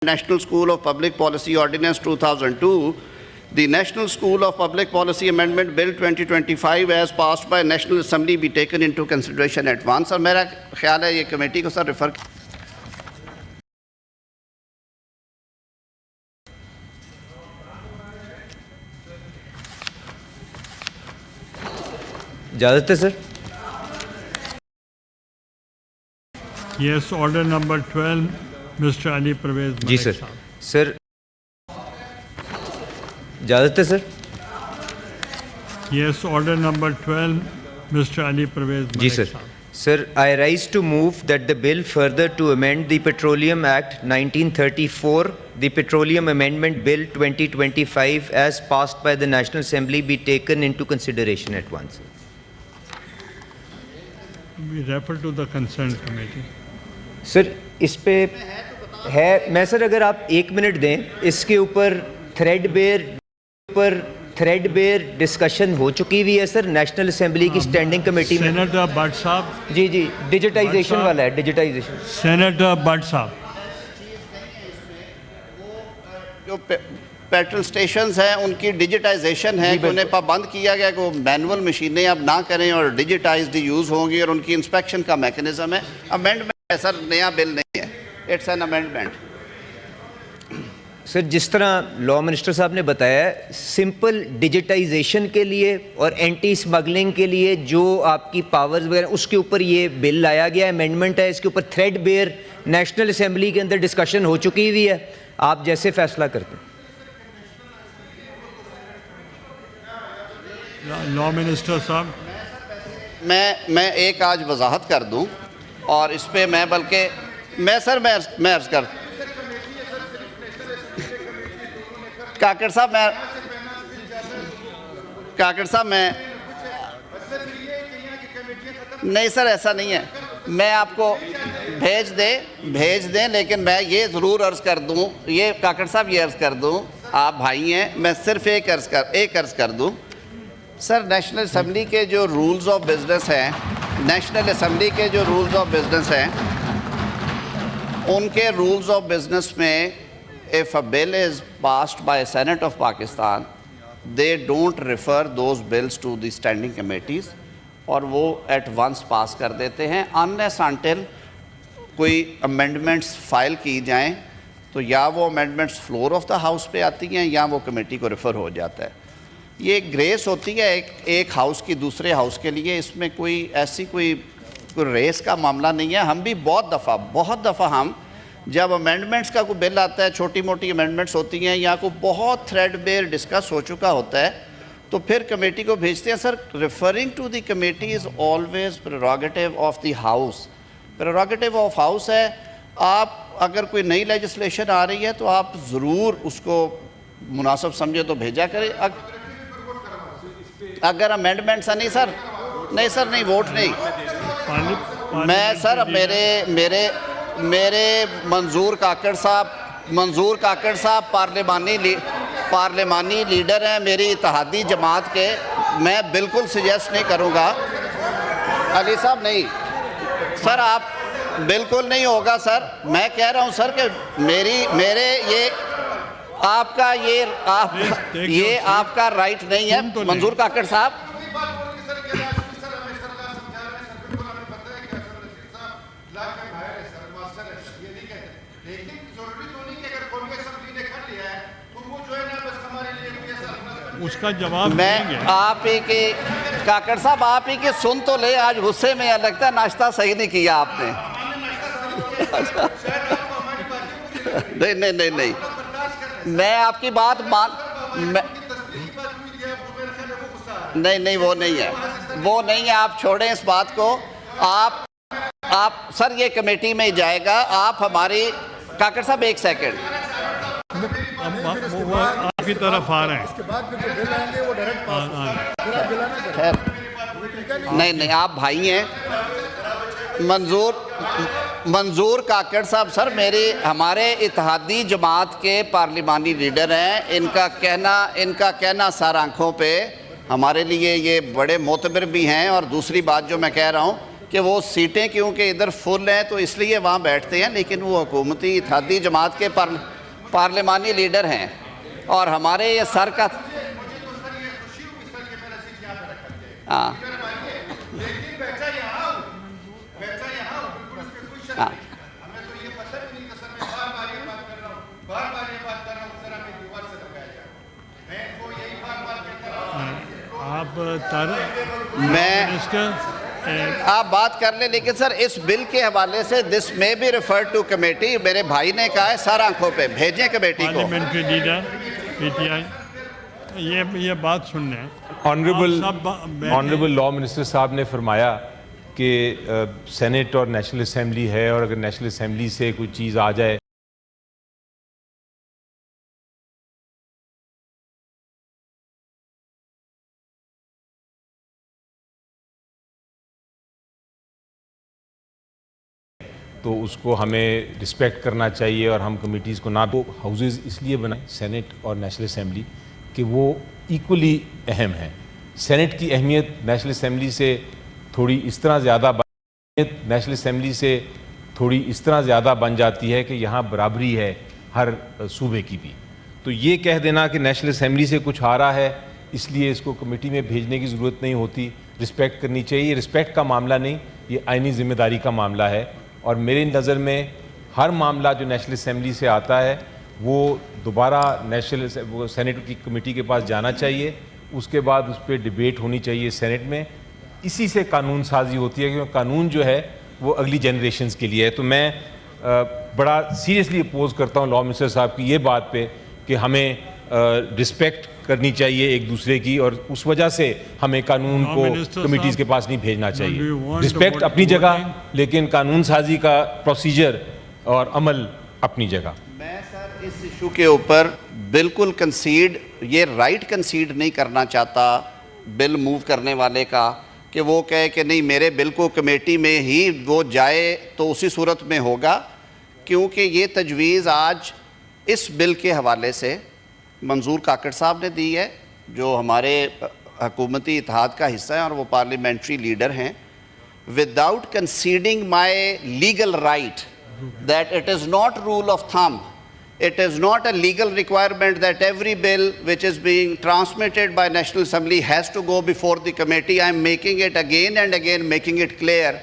National School of Public Policy Ordinance 2002, the National School of Public Policy Amendment Bill 2025 as passed by National Assembly be taken into consideration at once. और मेरा ख्याल है ये committee को sir refer इजाज़त है sir. Yes, order number 12, Mr. Ali Pervez जी Malik sir. साहब। Sir इजाज़त है sir. Yes, order number 12, Mr. Ali Pervez जी Malik सर। साहब। Sir, I rise to move that the bill further to amend the Petroleum Act 1934, the Petroleum Amendment Bill 2025 as passed by the National Assembly be taken into consideration at once. We refer to the consent committee. Sir इस पे है, मैं sir अगर आप 1 minute दें, इसके ऊपर threadbare discussion हो चुकी हुई है सर नेशनल असेंबली की स्टैंडिंग कमेटी में। सेनेटर भट्ट साहब। जी जी, डिजिटाइजेशन वाला है, डिजिटाइजेशन। सेनेटर भट्ट साहब। जो पेट्रोल स्टेशंस हैं उनकी डिजिटाइजेशन है कि उन्हें पाबंद किया गया कि वो मैनुअल मशीनें अब ना करें और डिजिटाइज्ड यूज़ होंगी और उनकी इंस्पेक्शन का मैकेनिज्म है। अमेंडमेंट है सर, नया बिल नहीं है, इट्स एन अमेंडमेंट। सर जिस तरह लॉ मिनिस्टर साहब ने बताया, सिंपल डिजिटाइजेशन के लिए और एंटी स्मगलिंग के लिए जो आपकी पावर्स वगैरह, उसके ऊपर ये बिल लाया गया है, अमेंडमेंट है। इसके ऊपर थ्रेडबेयर नेशनल असेंबली के अंदर डिस्कशन हो चुकी हुई है, आप जैसे फैसला करते हैं। लॉ मिनिस्टर साहब। मैं एक आज वजाहत कर दूं और इस पे मैं बल्कि मैं अर्ज कर काकड़ साहब मैं नहीं सर, ऐसा नहीं है। मैं आपको भेज दें, लेकिन मैं ये ज़रूर अर्ज़ कर दूं, ये काकड़ साहब ये अर्ज़ कर दूं, आप भाई हैं, मैं सिर्फ एक अर्ज़ कर दूं सर। नेशनल असेंबली के जो रूल्स ऑफ बिज़नेस हैं, उनके रूल्स ऑफ बिज़नेस में if a bill is passed by Senate of Pakistan, they don't refer those bills to the standing committees और वो at once पास कर देते हैं unless until कोई amendments फाइल की जाएं, तो या वो amendments floor of the house पे आती हैं या वो कमेटी को रेफ़र हो जाता है। ये ग्रेस होती है एक हाउस की दूसरे हाउस के लिए, इसमें कोई ऐसी कोई रेस का मामला नहीं है। हम भी बहुत दफ़ा हम जब अमेंडमेंट्स का कोई बिल आता है, छोटी मोटी अमेंडमेंट्स होती हैं या कोई बहुत थ्रेडबेयर डिस्कस हो चुका होता है, तो फिर कमेटी को भेजते हैं। Sir referring to the committee is always prerogative of the house, prerogative of house है। आप अगर कोई नई लेजिस्लेशन आ रही है तो आप ज़रूर उसको मुनासिब समझे तो भेजा करें। अगर अमेंडमेंट्स नहीं सर नहीं वोट नहीं। मैं सर मेरे मंजूर काकड़ साहब पार्लिमानी लीडर हैं मेरी इत्तेहादी जमात के, मैं बिल्कुल सजेस्ट नहीं करूँगा। अली साहब नहीं सर, आप बिल्कुल नहीं होगा सर। मैं कह रहा हूँ सर कि मेरे ये आपका राइट नहीं है मंजूर काकड़ साहब। उसका जवाब मैं आप ही के काकड़ साहब आप ही के सुन तो ले, आज गुस्से में लगता है नाश्ता सही नहीं किया आपने। नहीं मैं आपकी बात नहीं वो नहीं है, आप छोड़ें इस बात को। आप सर ये कमेटी में जाएगा। आप हमारी काकड़ साहब 1 सेकंड आपकी तरफ आ रहे हैं। नहीं आप भाई हैं। मंजूर काकड़ साहब सर हमारे इत्तेहादी जमात के पार्लिमानी लीडर हैं। इनका कहना सर आंखों पे हमारे लिए ये बड़े मोतबर भी हैं। और दूसरी बात जो मैं कह रहा हूँ कि वो सीटें क्योंकि इधर फुल हैं तो इसलिए वहाँ बैठते हैं, लेकिन वो हुकूमती इत्तेहादी जमात के पार्लिमानी लीडर हैं और हमारे ये सर का हाँ हाँ आप मैं आप बात कर लें, लेकिन सर इस बिल के हवाले से दिस में भी रेफर टू कमेटी, मेरे भाई ने कहा है सर आंखों पे भेजें कमेटी को। पार्लियामेंट्री लीडर पीटीआई ये बात सुनने ऑनरेबल लॉ मिनिस्टर साहब ने फरमाया कि सेनेट और नेशनल असेंबली है और अगर नेशनल असेंबली से कोई चीज़ आ जाए तो उसको हमें रिस्पेक्ट करना चाहिए और हम कमिटीज़ को ना वो हाउसेस इसलिए बनाए सेनेट और नेशनल असेंबली कि वो इक्वली अहम हैं। सेनेट की अहमियत नेशनल असेंबली से थोड़ी इस तरह ज़्यादा बन जाती है कि यहाँ बराबरी है हर सूबे की भी। तो ये कह देना कि नेशनल असेंबली से कुछ आ रहा है इसलिए इसको कमेटी में भेजने की ज़रूरत नहीं होती, रिस्पेक्ट करनी चाहिए। रिस्पेक्ट का मामला नहीं, ये आइनी जिम्मेदारी का मामला है और मेरी नज़र में हर मामला जो नेशनल असेंबली से आता है वो दोबारा नेशनल सेनेट की कमेटी के पास जाना चाहिए, उसके बाद उस पर डिबेट होनी चाहिए सेनेट में। इसी से कानून साजी होती है, क्योंकि कानून जो है वो अगली जनरेशन्स के लिए है। तो मैं बड़ा सीरियसली अपोज करता हूँ लॉ मिनिस्टर साहब की ये बात पे कि हमें रिस्पेक्ट करनी चाहिए एक दूसरे की और उस वजह से हमें कानून को कमिटीज़ के पास नहीं भेजना चाहिए। रिस्पेक्ट अपनी जगह, लेकिन कानून साजी का प्रोसीजर और अमल अपनी जगह। मैं सर इस इशू के ऊपर बिल्कुल कंसीड, ये राइट कंसीड नहीं करना चाहता बिल मूव करने वाले का कि वो कहे कि नहीं मेरे बिल को कमेटी में ही वो जाए तो उसी सूरत में होगा, क्योंकि ये तजवीज़ आज इस बिल के हवाले से मंजूर काकड़ साहब ने दी है जो हमारे हुकूमती इत्तेहाद का हिस्सा है और वो पार्लियामेंट्री लीडर हैं। Without conceding my legal right that it is not rule of thumb, it is not a legal requirement that every bill which is being transmitted by National Assembly has to go before the committee. I am making it again and again, making it clear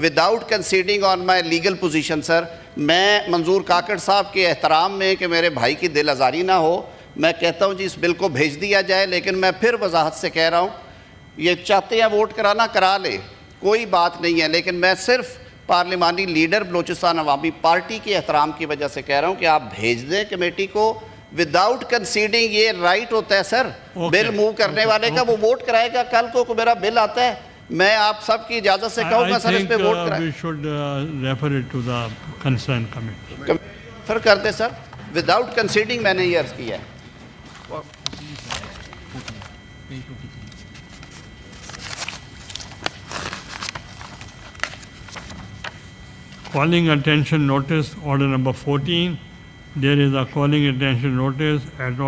without conceding on my legal position, sir. मैं मंजूर काकड़ साहब के एहतराम में कि मेरे भाई की दिल आज़ारी ना हो, मैं कहता हूँ जी इस बिल को भेज दिया जाए, लेकिन मैं फिर वजाहत से कह रहा हूँ ये चाहते हैं वोट कराना करा ले, कोई बात नहीं है, लेकिन मैं सिर्फ पार्लिमानी लीडर बलूचिस्तान अवामी पार्टी के एहतराम की वजह से कह रहा हूँ कि आप भेज दें कमेटी को विदाउट कंसीडिंग। ये राइट होता है सर बिल मूव करने वाले का, वो वोट कराएगा। कल को मेरा बिल आता है, मैं आप सबकी इजाज़त से कहूँगा सर इस पे वोट कराएं। We should refer it to the concerned committee. फिर कर दे सर विदाउट कंसीडिंग, मैंने ये अर्ज़ किया है। Calling attention notice, order number 14. There is a calling attention notice at order